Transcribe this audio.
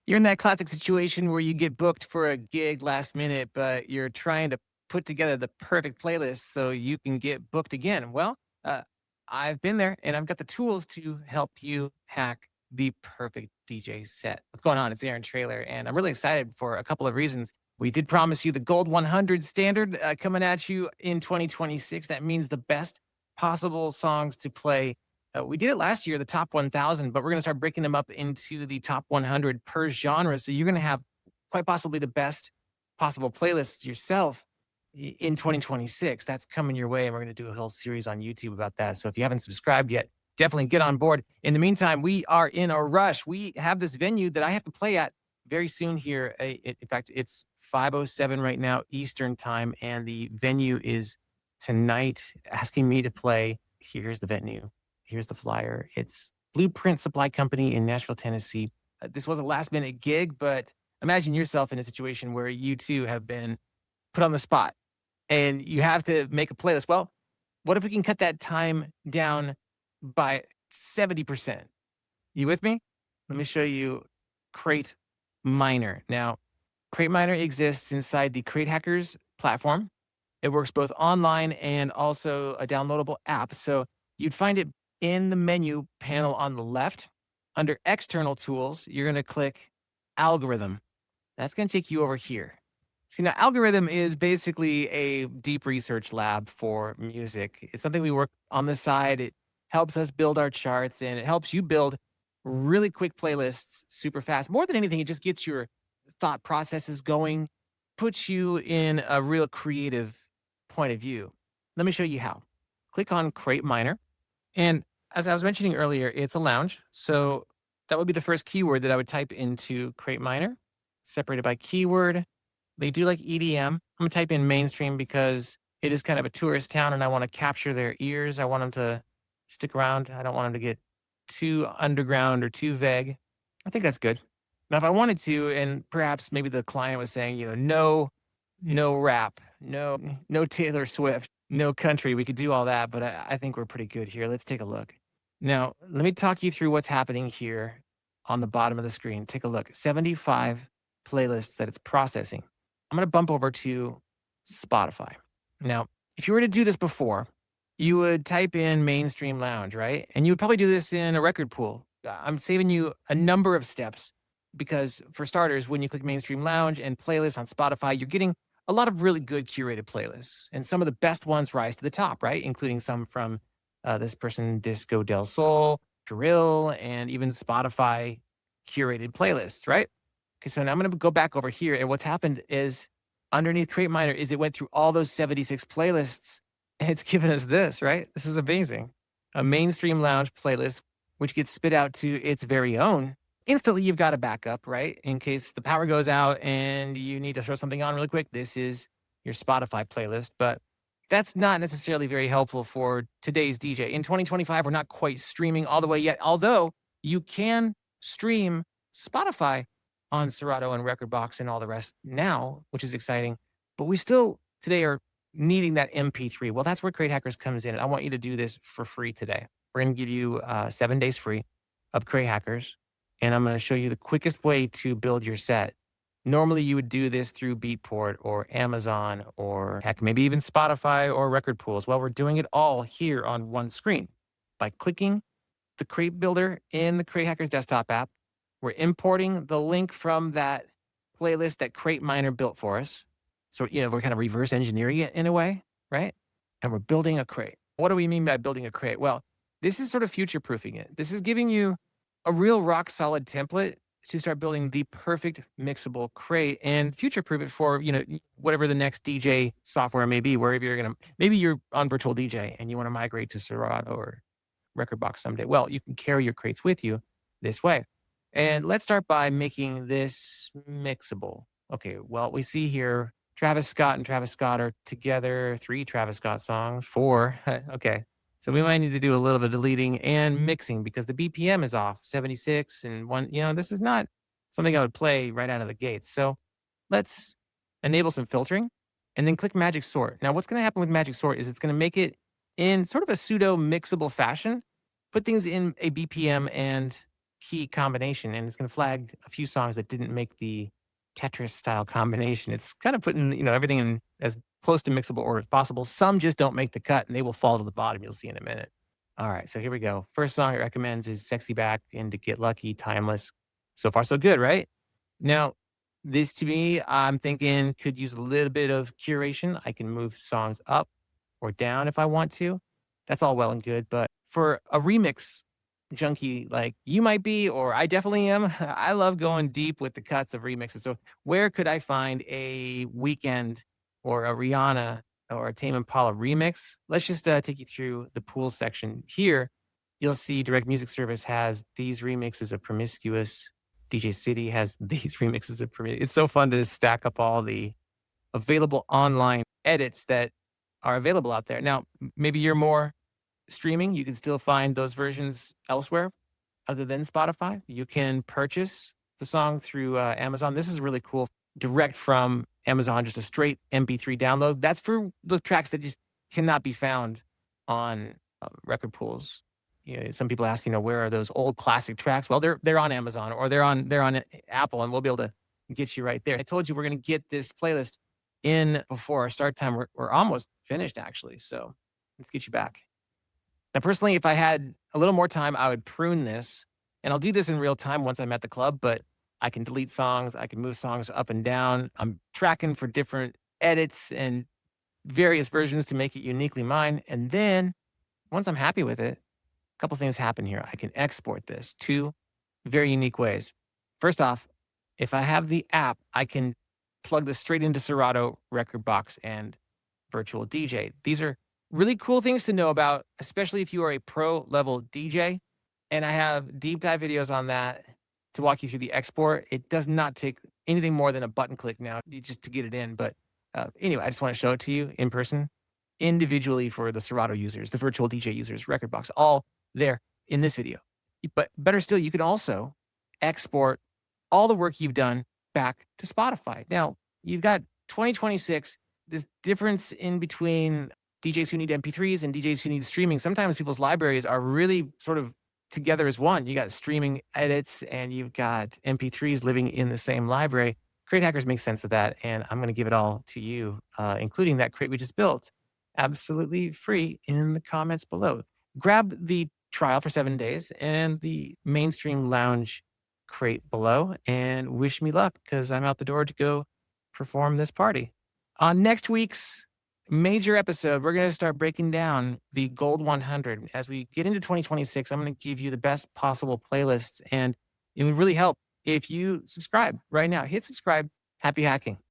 You're in that classic situation where you get booked for a gig last minute, but you're trying to put together the perfect playlist so you can get booked again. Well, I've been there and I've got the tools to help you hack the perfect DJ set. What's going on? It's Aaron Trailer, and I'm really excited for a couple of reasons. We did promise you the Gold 100 standard coming at you in 2026. That means the best possible songs to play. We did it last year, the top 1,000, but we're going to start breaking them up into the top 100 per genre. So you're going to have quite possibly the best possible playlist yourself in 2026. That's coming your way. And we're going to do a whole series on YouTube about that. So if you haven't subscribed yet, definitely get on board. In the meantime, we are in a rush. We have this venue that I have to play at very soon here. In fact, it's 5:07 right now, Eastern time. And the venue is tonight asking me to play. Here's the venue. Here's the flyer. It's Blueprint Supply Company in Nashville, Tennessee. This was a last minute gig, but imagine yourself in a situation where you too have been put on the spot and you have to make a playlist. Well, what if we can cut that time down by 70%? You with me? Let me show you Crate Miner. Now, Crate Miner exists inside the Crate Hackers platform. It works both online and also a downloadable app. So you'd find it in the menu panel on the left. Under external tools, you're going to click algorithm. That's going to take you over here. See, now algorithm is basically a deep research lab for music. It's something we work on the side. It helps us build our charts and it helps you build really quick playlists super fast. More than anything, it just gets your thought processes going, puts you in a real creative point of view. Let me show you how. Click on Crate Miner. And as I was mentioning earlier, it's a lounge. So that would be the first keyword that I would type into Crate Miner, separated by keyword. They do like EDM. I'm going to type in mainstream because it is kind of a tourist town and I want to capture their ears. I want them to stick around. I don't want them to get too underground or too vague. I think that's good. Now, if I wanted to, and perhaps maybe the client was saying, no rap, no Taylor Swift, no country, we could do all that, but I think we're pretty good here. Let's take a look. Now, let me talk you through what's happening here on the bottom of the screen. Take a look. 75 playlists that it's processing. I'm going to bump over to Spotify. Now, if you were to do this before, you would type in mainstream lounge, right? And you would probably do this in a record pool. I'm saving you a number of steps because, for starters, when you click mainstream lounge and playlist on Spotify, you're getting a lot of really good curated playlists. And some of the best ones rise to the top, right? Including some from this person, Disco Del Sol, Drill, and even Spotify curated playlists, right? Okay, so now I'm going to go back over here. And what's happened is underneath Crate Miner is it went through all those 76 playlists and it's given us this, right? This is amazing. A mainstream lounge playlist, which gets spit out to its very own. Instantly, you've got a backup, right? In case the power goes out and you need to throw something on really quick. This is your Spotify playlist, but that's not necessarily very helpful for today's DJ. In 2025, we're not quite streaming all the way yet, although you can stream Spotify on Serato and Rekordbox and all the rest now, which is exciting. But we still today are needing that MP3. Well, that's where Crate Hackers comes in. I want you to do this for free today. We're going to give you 7 days free of Crate Hackers, and I'm going to show you the quickest way to build your set. Normally, you would do this through Beatport or Amazon or heck, maybe even Spotify or record pools. Well, we're doing it all here on one screen by clicking the Crate Builder in the Crate Hackers desktop app. We're importing the link from that playlist that Crate Miner built for us. So, we're kind of reverse engineering it in a way, right? And we're building a crate. What do we mean by building a crate? Well, this is sort of future proofing it. This is giving you a real rock solid template to start building the perfect mixable crate and future proof it for, whatever the next DJ software may be, wherever maybe you're on virtual DJ and you want to migrate to Serato or Rekordbox someday. Well, you can carry your crates with you this way. And let's start by making this mixable. Okay, well, we see here Travis Scott and Travis Scott are together, 3 Travis Scott songs, 4. Okay, so we might need to do a little bit of deleting and mixing because the BPM is off, 76 and 1. This is not something I would play right out of the gates. So let's enable some filtering and then click Magic Sort. Now, what's going to happen with Magic Sort is it's going to make it in sort of a pseudo mixable fashion, put things in a BPM and key combination, and it's going to flag a few songs that didn't make the Tetris style combination. It's kind of putting, everything in as close to mixable order as possible. Some just don't make the cut and they will fall to the bottom. You'll see in a minute. All right, so here we go. First song it recommends is Sexy Back and To Get Lucky, Timeless. So far, so good, right? Now, this to me, I'm thinking could use a little bit of curation. I can move songs up or down if I want to. That's all well and good. But for a remix junkie like you might be, or I definitely am, I love going deep with the cuts of remixes. So where could I find a Weekend or a Rihanna or a Tame Impala remix? Let's just take you through the pool section here. You'll see Direct Music Service has these remixes of Promiscuous. DJ City has these remixes of Promiscuous. It's so fun to stack up all the available online edits that are available out there. Now, maybe you're more streaming. You can still find those versions elsewhere other than Spotify. You can purchase the song through Amazon. This is really cool. Direct from Amazon, just a straight MP3 download. That's for the tracks that just cannot be found on record pools. Some people ask, where are those old classic tracks? Well, they're on Amazon or they're on Apple, and we'll be able to get you right there. I told you we're going to get this playlist in before our start time. We're almost finished, actually. So let's get you back. Now, personally, if I had a little more time, I would prune this, and I'll do this in real time once I'm at the club, but I can delete songs. I can move songs up and down. I'm tracking for different edits and various versions to make it uniquely mine. And then once I'm happy with it, a couple things happen here. I can export this two very unique ways. First off, if I have the app, I can plug this straight into Serato, Rekordbox, and Virtual DJ. These are really cool things to know about, especially if you are a pro level DJ. And I have deep dive videos on that to walk you through the export. It does not take anything more than a button click now just to get it in. But anyway, I just want to show it to you in person, individually for the Serato users, the Virtual DJ users, Rekordbox, all there in this video. But better still, you can also export all the work you've done back to Spotify. Now, you've got 2026, this difference in between DJs who need MP3s and DJs who need streaming. Sometimes people's libraries are really sort of together as one. You got streaming edits and you've got MP3s living in the same library. Crate Hackers makes sense of that, and I'm going to give it all to you, including that crate we just built, absolutely free in the comments below. Grab the trial for 7 days and the mainstream lounge crate below, and wish me luck because I'm out the door to go perform this party. On next week's major episode, we're going to start breaking down the Gold 100. As we get into 2026, I'm going to give you the best possible playlists, and it would really help if you subscribe right now. Hit subscribe. Happy hacking.